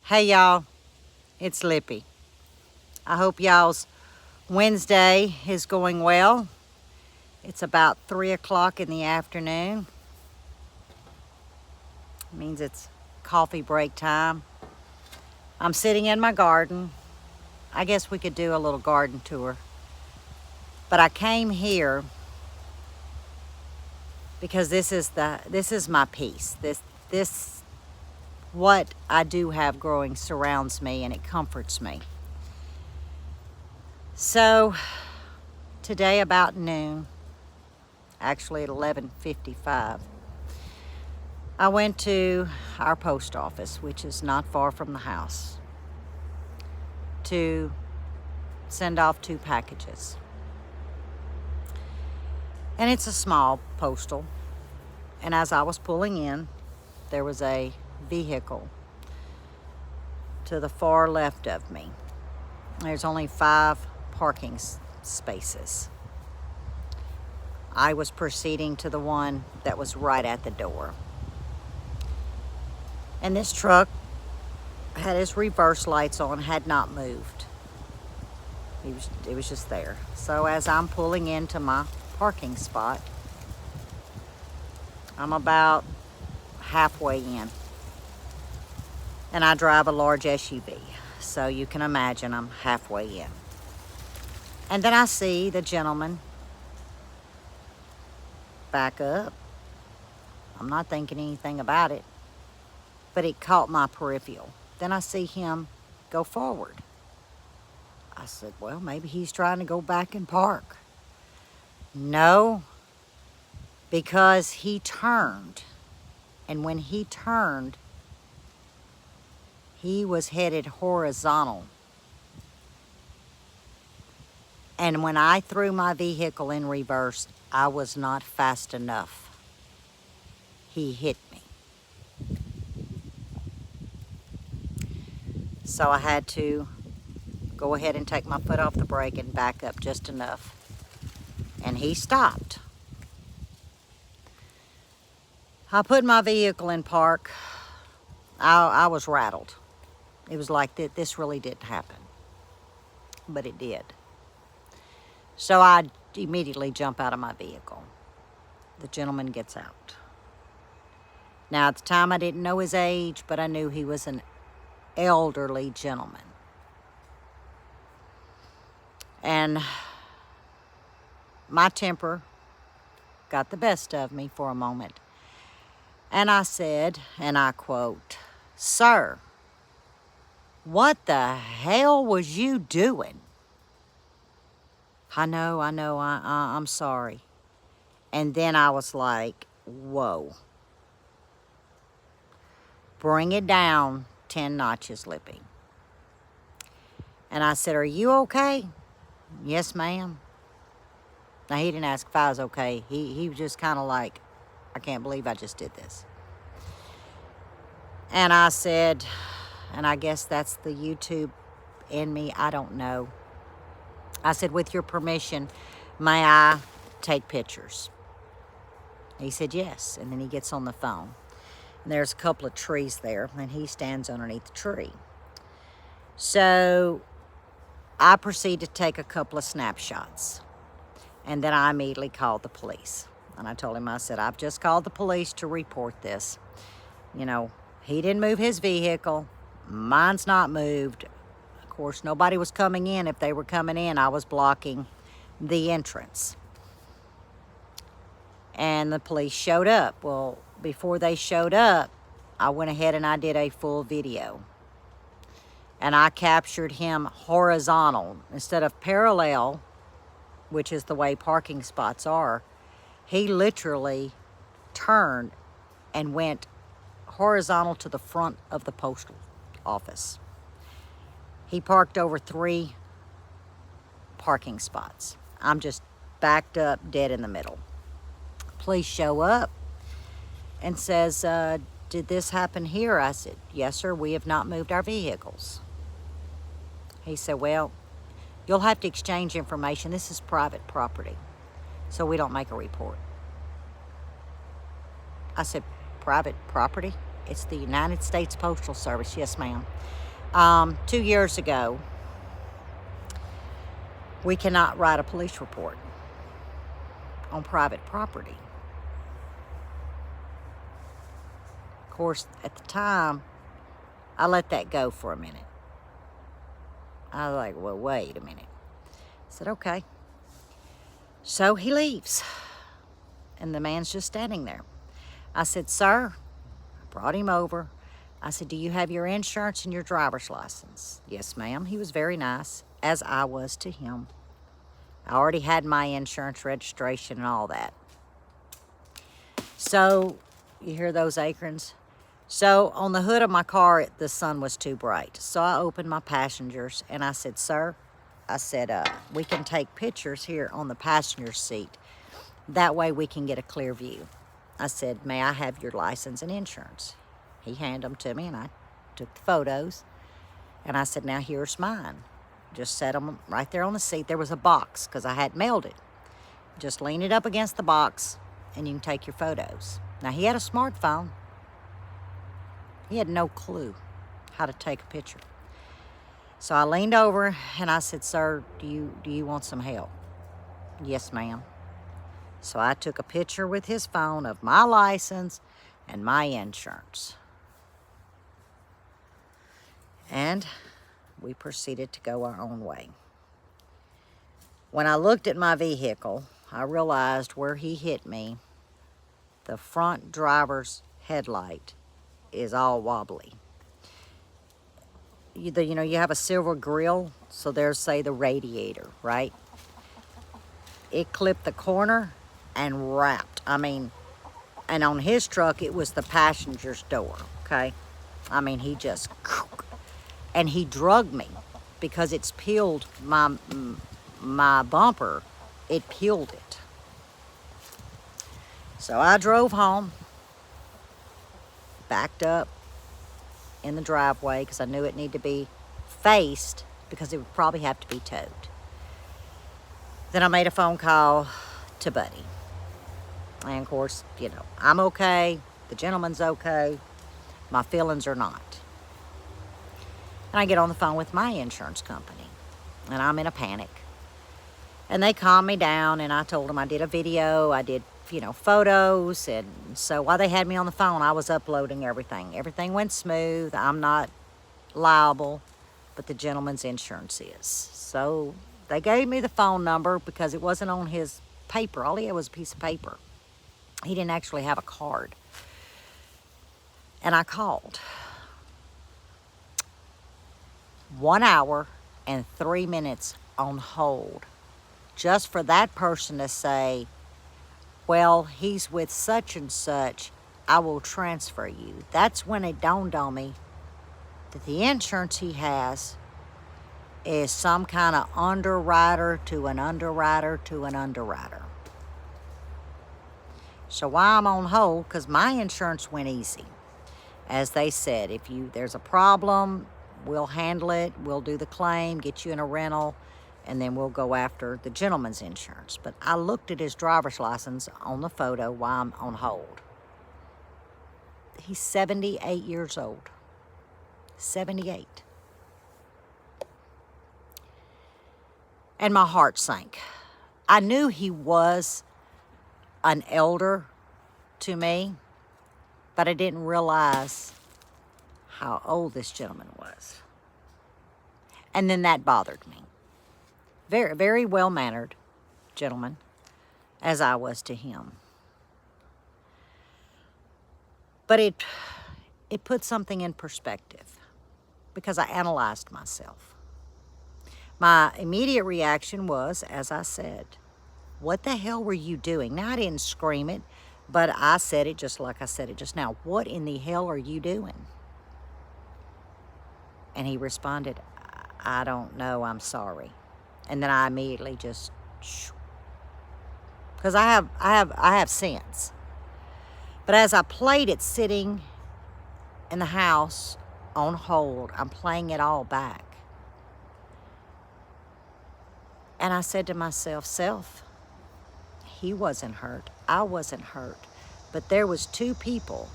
Hey y'all, it's Lippy. I hope y'all's Wednesday is going well. It's about 3 o'clock in the afternoon. It means it's coffee break time. I'm sitting in my garden. I guess we could do a little garden tour. But I came here because this is my peace. This what I do have growing surrounds me and it comforts me. So today about noon, actually at 11:55, I went to our post office, which is not far from the house, to send off 2 packages. And it's a small postal. And as I was pulling in, there was a vehicle to the far left of me. There's only 5 parking spaces. I was proceeding to the one that was right at the door. And this truck had his reverse lights on, had not moved. It was just there. So as I'm pulling into my parking spot, I'm about halfway in. And I drive a large SUV. So you can imagine I'm halfway in. And then I see the gentleman back up. I'm not thinking anything about it, but it caught my peripheral. Then I see him go forward. I said, well, maybe he's trying to go back and park. No, because he turned. And when he turned, he was headed horizontal. And when I threw my vehicle in reverse, I was not fast enough. He hit me. So I had to go ahead and take my foot off the brake and back up just enough. And he stopped. I put my vehicle in park. I was rattled. It was like this really didn't happen. But it did. So I immediately jump out of my vehicle. The gentleman gets out. Now, at the time, I didn't know his age, but I knew he was an elderly gentleman. And my temper got the best of me for a moment. And I said, and I quote, "Sir, what the hell was you doing?" I know, I'm sorry. And then I was like, whoa. Bring it down 10 notches, Lippy. And I said, are you okay? Yes, ma'am. Now, he didn't ask if I was okay. He was just kind of like, I can't believe I just did this. And I said, and I guess that's the YouTube in me, I don't know. I said, with your permission, may I take pictures? He said, yes. And then he gets on the phone. And there's a couple of trees there, and he stands underneath the tree. So I proceed to take a couple of snapshots. And then I immediately called the police. And I told him, I said, I've just called the police to report this. You know, he didn't move his vehicle. Mine's not moved. Of course, nobody was coming in. If they were coming in, I was blocking the entrance. And the police showed up. Well, before they showed up, I went ahead and I did a full video. And I captured him horizontal instead of parallel, which is the way parking spots are. He literally turned and went horizontal to the front of the postal office. He parked over 3 parking spots. I'm just backed up dead in the middle. Police show up and says, did this happen here? I said, yes, sir, we have not moved our vehicles. He said, well, you'll have to exchange information. This is private property, so we don't make a report. I said, private property? It's the United States Postal Service. Yes, ma'am. 2 years ago, we cannot write a police report on private property. Of course, at the time, I let that go for a minute. I was like, well, wait a minute. I said, okay. So he leaves, and the man's just standing there. I said, sir, I brought him over. I said, do you have your insurance and your driver's license? Yes, ma'am. He was very nice, as I was to him. I already had my insurance registration and all that. So, you hear those acorns? So, on the hood of my car, the sun was too bright. So, I opened my passengers, and I said, sir, I said, we can take pictures here on the passenger seat. That way we can get a clear view. I said, may I have your license and insurance? He handed them to me, and I took the photos. And I said, now here's mine. Just set them right there on the seat. There was a box, because I had mailed it. Just lean it up against the box, and you can take your photos. Now, he had a smartphone. He had no clue how to take a picture. So I leaned over and I said, sir, do you want some help? Yes, ma'am. So I took a picture with his phone of my license and my insurance. And we proceeded to go our own way. When I looked at my vehicle, I realized where he hit me, the front driver's headlight is all wobbly. You know, you have a silver grill, so there's, say, the radiator, right? It clipped the corner and wrapped. I mean, and on his truck, it was the passenger's door, okay? I mean, he just, and he drugged me because it's peeled my bumper. It peeled it. So I drove home, backed up in the driveway because I knew it needed to be faced because it would probably have to be towed. Then I made a phone call to Buddy. And of course, you know, I'm okay. The gentleman's okay. My feelings are not. And I get on the phone with my insurance company. And I'm in a panic. And they calmed me down, and I told them I did a video. I did, you know, photos. And so while they had me on the phone, I was uploading everything. Everything went smooth. I'm not liable, but the gentleman's insurance is. So they gave me the phone number because it wasn't on his paper. All he had was a piece of paper. He didn't actually have a card. And I called. 1 hour and 3 minutes on hold just for that person to say, well, he's with such and such, I will transfer you. That's when it dawned on me that the insurance he has is some kind of underwriter to an underwriter to an underwriter. So while I'm on hold, because my insurance went easy, as they said, if there's a problem, we'll handle it, we'll do the claim, get you in a rental, and then we'll go after the gentleman's insurance. But I looked at his driver's license on the photo while I'm on hold. He's 78 years old. 78. And my heart sank. I knew he was an elder to me, but I didn't realize how old this gentleman was. And then that bothered me. Very, very well-mannered gentleman, as I was to him. But it put something in perspective because I analyzed myself. My immediate reaction was, as I said, what the hell were you doing? Now, I didn't scream it, but I said it just like I said it just now. What in the hell are you doing? And he responded, I don't know, I'm sorry. And then I immediately just, because I have sense. But as I played it sitting in the house on hold, I'm playing it all back. And I said to myself, self, he wasn't hurt. I wasn't hurt. But there was two people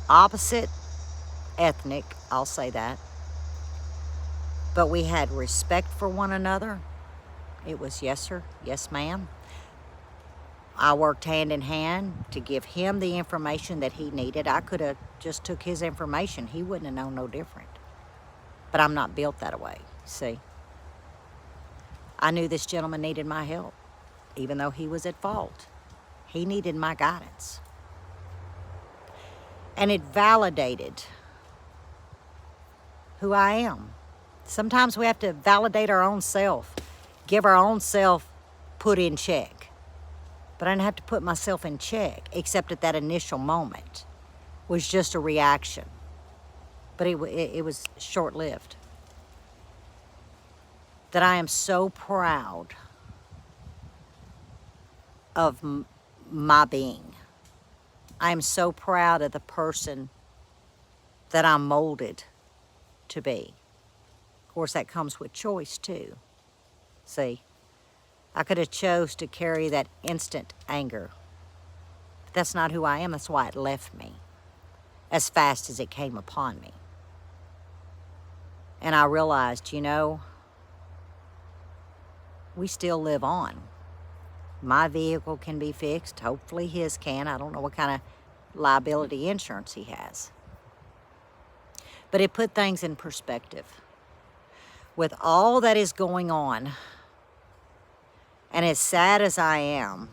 opposite ethnic, I'll say that, but we had respect for one another. It was yes, sir, yes, ma'am. I worked hand in hand to give him the information that he needed. I could have just took his information. He wouldn't have known no different. But I'm not built that way, see. I knew this gentleman needed my help, even though he was at fault. He needed my guidance. And it validated who I am. Sometimes we have to validate our own self, give our own self put in check. But I didn't have to put myself in check, except at that initial moment. It was just a reaction. But it was short-lived. That I am so proud of my being. I am so proud of the person that I'm molded to be. Of course, that comes with choice too. See, I could have chose to carry that instant anger. But that's not who I am. That's why it left me as fast as it came upon me. And I realized, you know, we still live on. My vehicle can be fixed. Hopefully his can. I don't know what kind of liability insurance he has. But it put things in perspective. With all that is going on, and as sad as I am,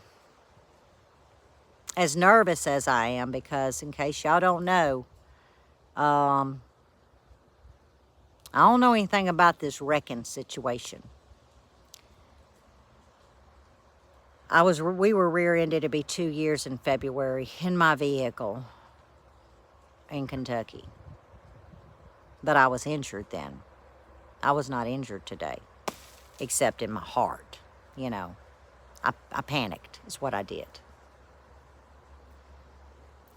as nervous as I am, because in case y'all don't know, I don't know anything about this wrecking situation. We were rear-ended. It'd be 2 years in February in my vehicle in Kentucky. But I was injured then. I was not injured today, except in my heart, you know. I panicked is what I did.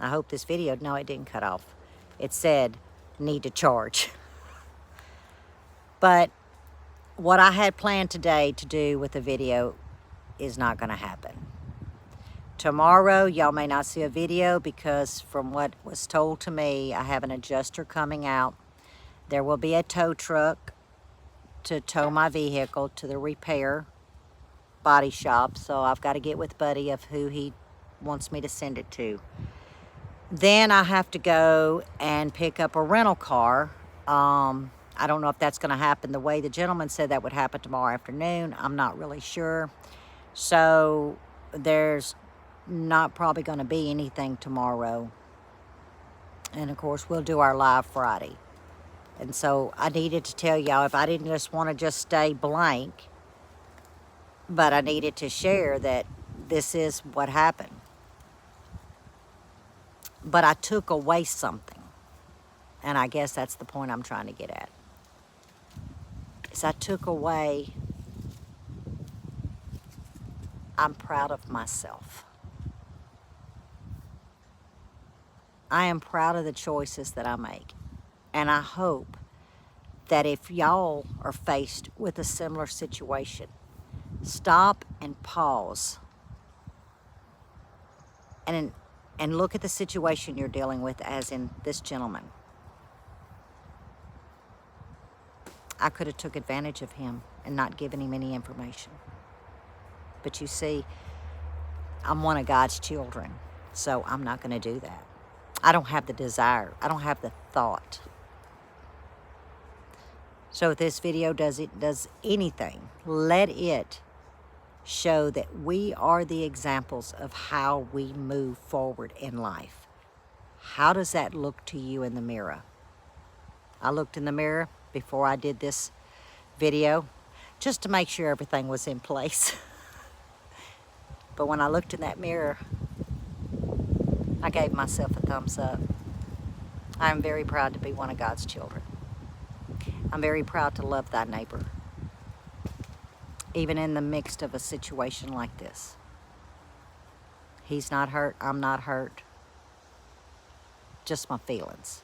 I hope this video, no, it didn't cut off. It said, need to charge. But what I had planned today to do with the video is not going to happen. Tomorrow, y'all may not see a video because from what was told to me, I have an adjuster coming out. There will be a tow truck to tow my vehicle to the repair body shop. So I've got to get with Buddy of who he wants me to send it to. Then I have to go and pick up a rental car. I don't know if that's going to happen the way the gentleman said that would happen tomorrow afternoon. I'm not really sure. So there's not probably going to be anything tomorrow. And of course, we'll do our live Friday. And so I needed to tell y'all, if I didn't just want to just stay blank, but I needed to share that this is what happened. But I took away something. And I guess that's the point I'm trying to get at. Is I took away, I'm proud of myself. I am proud of the choices that I make. And I hope that if y'all are faced with a similar situation, stop and pause and look at the situation you're dealing with, as in this gentleman. I could have took advantage of him and not given him any information. But you see, I'm one of God's children, so I'm not going to do that. I don't have the desire. I don't have the thought. So if this video does anything, let it show that we are the examples of how we move forward in life. How does that look to you in the mirror? I looked in the mirror before I did this video just to make sure everything was in place. But when I looked in that mirror, I gave myself a thumbs up. I am very proud to be one of God's children. I'm very proud to love thy neighbor, even in the midst of a situation like this. He's not hurt, I'm not hurt. Just my feelings.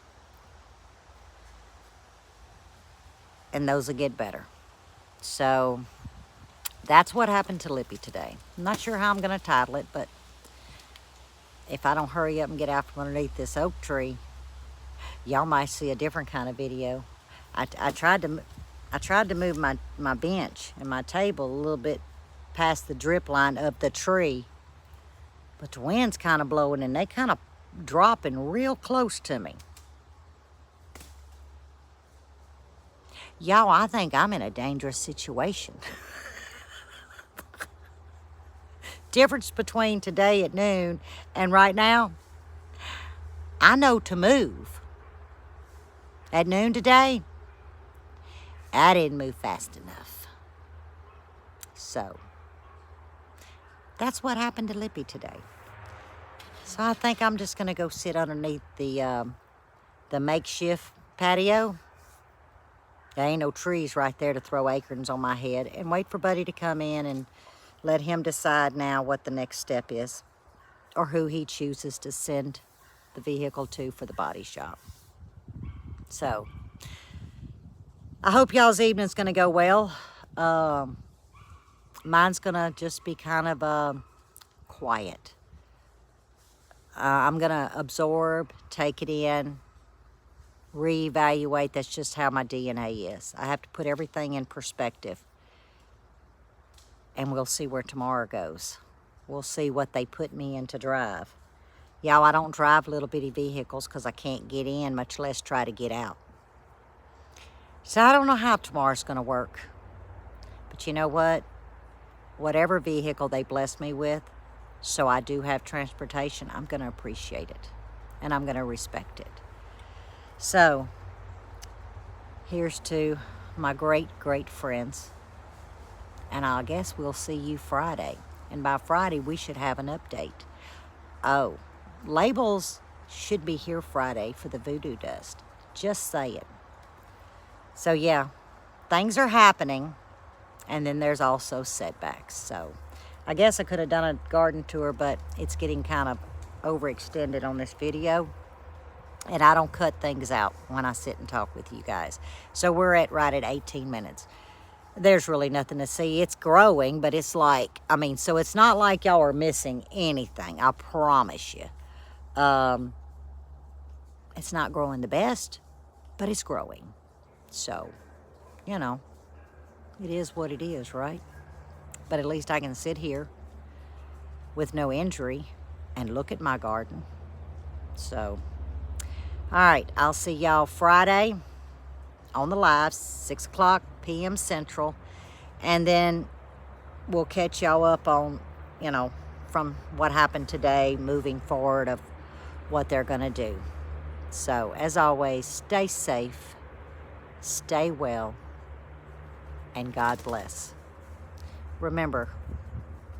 And those will get better. So that's what happened to Lippy today. I'm not sure how I'm going to title it, but if I don't hurry up and get out from underneath this oak tree, Y'all might see a different kind of video. I tried to move my bench and my table a little bit past the drip line of the tree, but the wind's kind of blowing and they kind of dropping real close to me. Y'all, I think I'm in a dangerous situation. Difference between today at noon and right now, I know to move. At noon today, I didn't move fast enough. So, that's what happened to Lippy today. So I think I'm just gonna go sit underneath the makeshift patio. There ain't no trees right there to throw acorns on my head, and wait for Buddy to come in and let him decide now what the next step is, or who he chooses to send the vehicle to for the body shop. So, I hope y'all's evening's gonna go well. Mine's gonna just be kind of quiet. I'm gonna absorb, take it in, reevaluate. That's just how my DNA is. I have to put everything in perspective, and we'll see where tomorrow goes. We'll see what they put me in to drive. Y'all, I don't drive little bitty vehicles because I can't get in, much less try to get out. So I don't know how tomorrow's gonna work. But you know what? Whatever vehicle they bless me with, so I do have transportation, I'm gonna appreciate it. And I'm gonna respect it. So, here's to my great, great friends. And I guess we'll see you Friday. And by Friday, we should have an update. Oh, labels should be here Friday for the voodoo dust. Just saying. So yeah, things are happening. And then there's also setbacks. So I guess I could have done a garden tour, but it's getting kind of overextended on this video. And I don't cut things out when I sit and talk with you guys. So we're right at 18 minutes. There's really nothing to see. It's growing, but it's like, I mean, so it's not like y'all are missing anything. I promise you. It's not growing the best, but it's growing. So, you know, it is what it is, right? But at least I can sit here with no injury and look at my garden. So, all right, I'll see y'all Friday on the live, 6 o'clock p.m. Central. And then we'll catch y'all up on, you know, from what happened today, moving forward of what they're going to do. So, as always, stay safe, stay well, and God bless. Remember,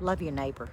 love your neighbor.